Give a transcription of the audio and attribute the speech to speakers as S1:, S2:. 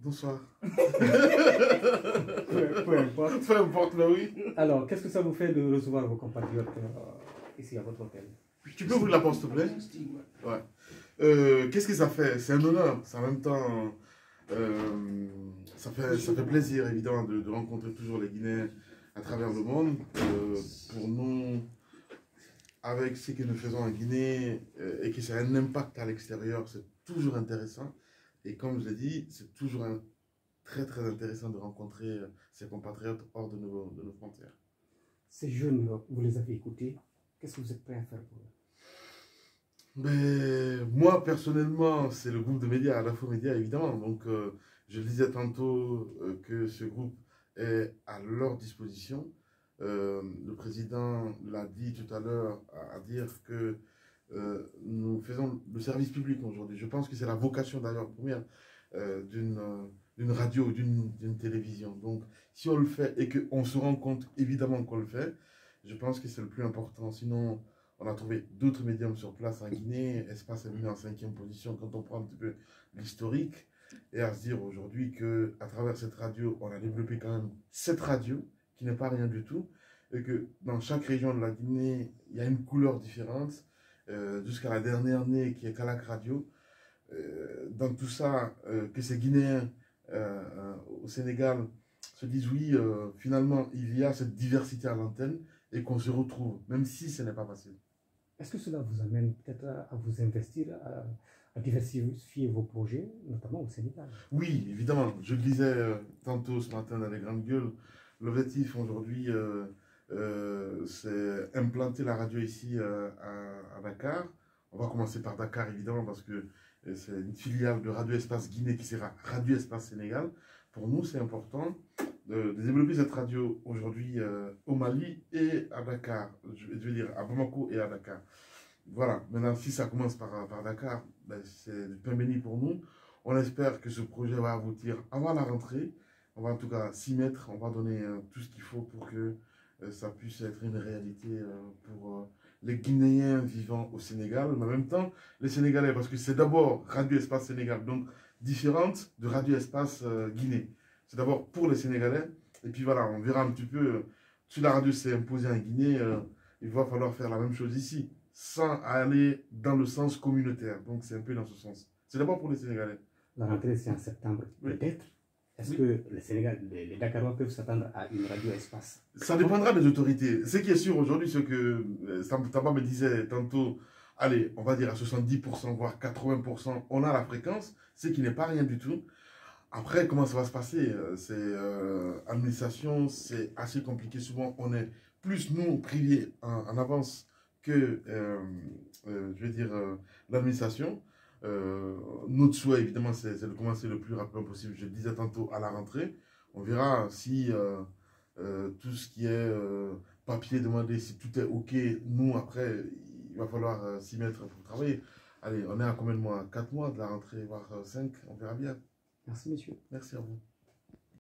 S1: Bonsoir.
S2: Peu importe.
S1: Peu importe, mais oui.
S2: Alors, qu'est-ce que ça vous fait de recevoir vos compatriotes ici à votre hôtel?
S1: Tu peux ouvrir la porte, s'il te plaît? Ouais. Qu'est-ce que ça fait? C'est un honneur. C'est en même temps... ça fait plaisir, évidemment, de rencontrer toujours les Guinéens à travers le monde. Pour nous, avec ce que nous faisons en Guinée et que ça a un impact à l'extérieur, c'est toujours intéressant. Et comme je l'ai dit, c'est toujours très très intéressant de rencontrer ces compatriotes hors de nos frontières.
S2: Ces jeunes, vous les avez écoutés. Qu'est-ce que vous êtes prêts à faire pour eux?
S1: Mais moi, personnellement, c'est le groupe de médias, l'Info Média, évidemment. Donc, je le disais tantôt que ce groupe est à leur disposition. Le président l'a dit tout à l'heure, à dire que nous faisons le service public aujourd'hui. Je pense que c'est la vocation d'ailleurs première d'une radio ou d'une télévision. Donc, si on le fait et qu'on se rend compte évidemment qu'on le fait, je pense que c'est le plus important. Sinon, on a trouvé d'autres médiums sur place en Guinée. Espace est venu en 5e position quand on prend un petit peu l'historique. Et à se dire aujourd'hui qu'à travers cette radio, on a développé quand même cette radio qui n'est pas rien du tout. Et que dans chaque région de la Guinée, il y a une couleur différente. Jusqu'à la dernière née qui est Kalak Radio. Dans tout ça, que ces Guinéens au Sénégal se disent oui, finalement, il y a cette diversité à l'antenne et qu'on se retrouve, même si ce n'est pas facile.
S2: Est-ce que cela vous amène peut-être à vous investir, à diversifier vos projets, notamment au Sénégal?
S1: Oui, évidemment. Je le disais tantôt ce matin dans les grandes gueules. L'objectif aujourd'hui, c'est implanter la radio ici à Dakar. On va commencer par Dakar, évidemment, parce que c'est une filiale de Radio Espace Guinée qui sera Radio Espace Sénégal. Pour nous, c'est important de développer cette radio aujourd'hui au Mali et à Dakar. Je veux dire, à Bamako et à Dakar. Voilà. Maintenant, si ça commence par Dakar, ben, c'est du pain béni pour nous. On espère que ce projet va aboutir avant la rentrée. On va en tout cas s'y mettre. On va donner tout ce qu'il faut pour que ça puisse être une réalité pour les Guinéens vivant au Sénégal, mais en même temps, les Sénégalais, parce que c'est d'abord Radio Espace Sénégal, donc différente de Radio Espace Guinée. C'est d'abord pour les Sénégalais, et puis voilà, on verra un petit peu, si la radio s'est imposée en Guinée, il va falloir faire la même chose ici, sans aller dans le sens communautaire. Donc c'est un peu dans ce sens. C'est d'abord pour les Sénégalais.
S2: La rentrée, c'est en septembre,
S1: oui.
S2: Peut-être. Est-ce que le Sénégal, les Dakarois peuvent s'attendre à une radio espace?
S1: Ça dépendra des autorités. Ce qui est sûr aujourd'hui, c'est que Tamba me disait tantôt, allez, on va dire à 70%, voire 80%, on a la fréquence, ce qui n'est pas rien du tout. Après, comment ça va se passer? C'est administration, c'est assez compliqué. Souvent, on est plus, nous, privés en avance que, je vais dire, l'administration. Notre souhait, évidemment, c'est de commencer le plus rapidement possible. Je le disais tantôt à la rentrée. On verra si tout ce qui est papier demandé, si tout est OK. Nous, après, il va falloir s'y mettre pour travailler. Allez, on est à combien de mois? 4 mois de la rentrée, voire 5, on verra bien.
S2: Merci, monsieur.
S1: Merci à vous.